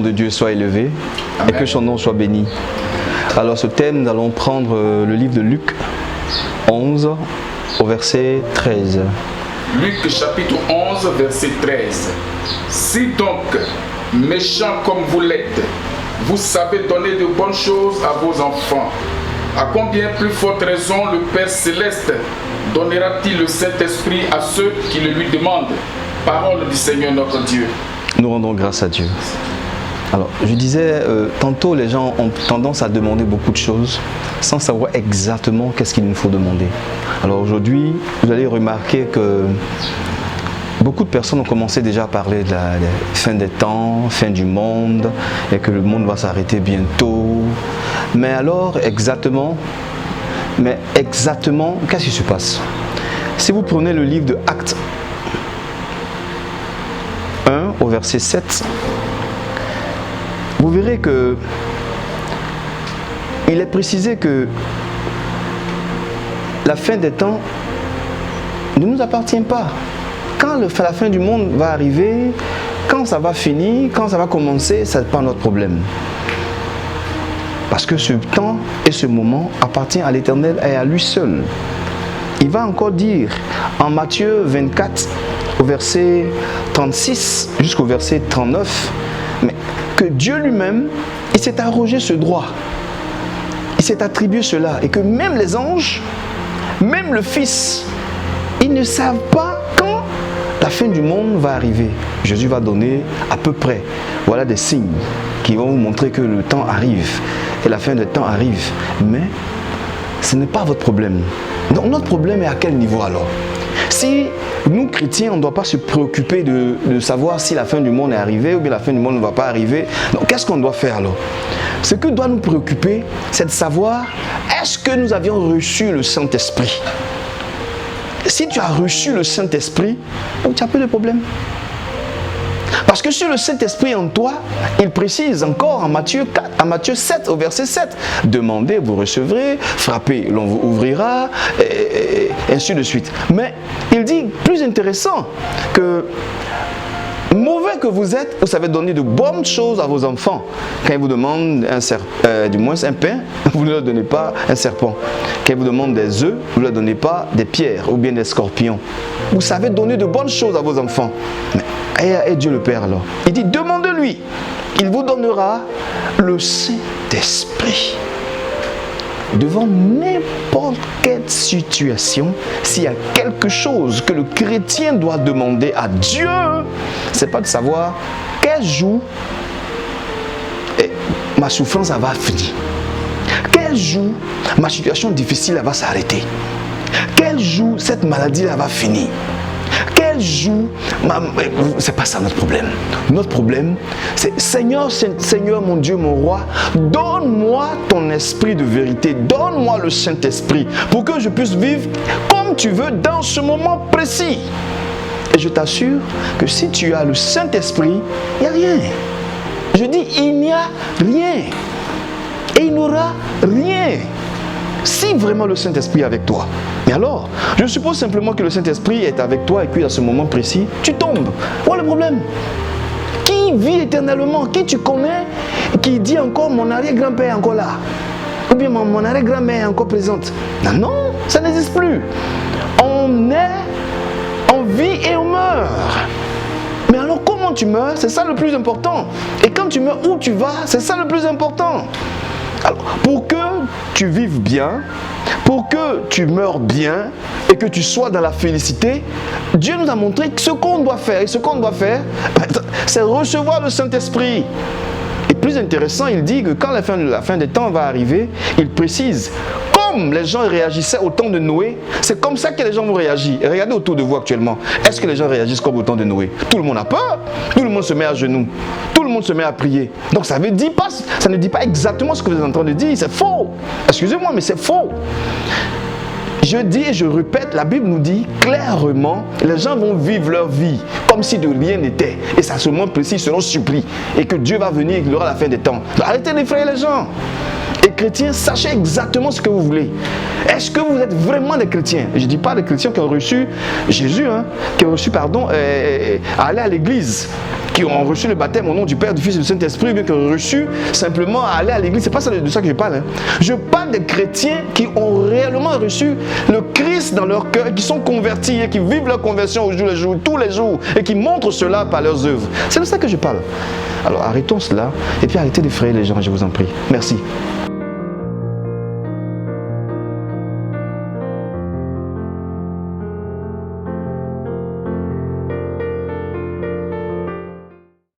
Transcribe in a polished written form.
de Dieu soit élevé et que son nom soit béni. Alors ce thème, nous allons prendre le livre de Luc 11 au verset 13. Luc chapitre 11 verset 13. Si donc, méchants comme vous l'êtes, vous savez donner de bonnes choses à vos enfants, à combien plus forte raison le Père Céleste donnera-t-il le Saint-Esprit à ceux qui le lui demandent? Parole du Seigneur notre Dieu. Nous rendons grâce à Dieu. Alors, je disais, tantôt les gens ont tendance à demander beaucoup de choses sans savoir exactement qu'est-ce qu'il nous faut demander. Alors aujourd'hui, vous allez remarquer que beaucoup de personnes ont commencé déjà à parler de la fin des temps, fin du monde, et que le monde va s'arrêter bientôt. Mais alors, exactement, qu'est-ce qui se passe? Si vous prenez le livre de Actes 1 au verset 7, vous verrez que il est précisé que la fin des temps ne nous appartient pas. Quand la fin du monde va arriver, quand ça va finir, quand ça va commencer, ce n'est pas notre problème. Parce que ce temps et ce moment appartient à l'Éternel et à lui seul. Il va encore dire en Matthieu 24, au verset 36 jusqu'au verset 39, mais que Dieu lui-même, il s'est arrogé ce droit. Il s'est attribué cela. Et que même les anges, même le Fils, ils ne savent pas quand la fin du monde va arriver. Jésus va donner à peu près, voilà des signes qui vont vous montrer que le temps arrive et la fin du temps arrive. Mais ce n'est pas votre problème. Donc notre problème est à quel niveau alors? Si nous chrétiens, on ne doit pas se préoccuper de savoir si la fin du monde est arrivée ou bien la fin du monde ne va pas arriver. Donc qu'est-ce qu'on doit faire alors? Ce qui doit nous préoccuper, c'est de savoir est-ce que nous avions reçu le Saint-Esprit? Si tu as reçu le Saint-Esprit, donc tu n'as plus de problème. Parce que sur le Saint-Esprit en toi, il précise encore en Matthieu 7, au verset 7, demandez, vous recevrez, frappez, l'on vous ouvrira, et ainsi de suite. Mais il dit, plus intéressant, que mauvais que vous êtes, vous savez donner de bonnes choses à vos enfants. Quand ils vous demandent du moins un pain, vous ne leur donnez pas un serpent. Quand ils vous demandent des œufs, vous ne leur donnez pas des pierres ou bien des scorpions. Vous savez donner de bonnes choses à vos enfants. Et Dieu le Père alors, il dit, demandez-lui, il vous donnera le Saint-Esprit. Devant n'importe quelle situation, s'il y a quelque chose que le chrétien doit demander à Dieu, c'est pas de savoir quel jour ma souffrance va finir, quel jour ma situation difficile va s'arrêter, quel jour cette maladie va finir. Quel jour, c'est pas ça notre problème. Notre problème, c'est Seigneur, mon Dieu, mon roi, donne-moi ton esprit de vérité, donne-moi le Saint-Esprit pour que je puisse vivre comme tu veux dans ce moment précis. Et je t'assure que si tu as le Saint-Esprit, il n'y a rien. Je dis, il n'y a rien. Et il n'y aura rien. Si vraiment le Saint-Esprit est avec toi. Mais alors, je suppose simplement que le Saint-Esprit est avec toi et puis à ce moment précis, tu tombes. Voilà le problème. Qui vit éternellement? Qui tu connais? Qui dit encore mon arrière-grand-père est encore là? Ou bien mon arrière-grand-mère est encore présente? Non, non, ça n'existe plus. On est, on vit et on meurt. Mais alors comment tu meurs? C'est ça le plus important. Et quand tu meurs, où tu vas? C'est ça le plus important. Alors, pour que tu vives bien, pour que tu meurs bien et que tu sois dans la félicité, Dieu nous a montré ce qu'on doit faire. Et ce qu'on doit faire, c'est recevoir le Saint-Esprit. Et plus intéressant, il dit que quand la fin des temps va arriver, il précise, comme les gens réagissaient au temps de Noé, c'est comme ça que les gens vont réagir. Et regardez autour de vous actuellement, est-ce que les gens réagissent comme au temps de Noé? Tout le monde a peur, tout le monde se met à genoux, tout le monde se met à prier. Donc ça ne dit pas exactement ce que vous êtes en train de dire, c'est faux. Excusez-moi, mais c'est faux. Je dis et je répète, la Bible nous dit clairement, les gens vont vivre leur vie comme si de rien n'était. Et ça se montre précis selon supplie. Et que Dieu va venir et qu'il aura la fin des temps. Arrêtez d'effrayer les gens. Et chrétiens, sachez exactement ce que vous voulez. Est-ce que vous êtes vraiment des chrétiens? Je ne dis pas des chrétiens qui ont reçu Jésus, qui ont reçu, aller à l'église, qui ont reçu le baptême au nom du Père, du Fils et du Saint-Esprit, bien qui ont reçu simplement à aller à l'église. C'est pas ça, de ça que je parle. Hein. Je parle des chrétiens qui ont réellement reçu le Christ dans leur cœur, qui sont convertis et qui vivent leur conversion au jour le jour, tous les jours, et qui montrent cela par leurs œuvres. C'est de ça que je parle. Alors arrêtons cela et puis arrêtez d'effrayer les gens, je vous en prie. Merci.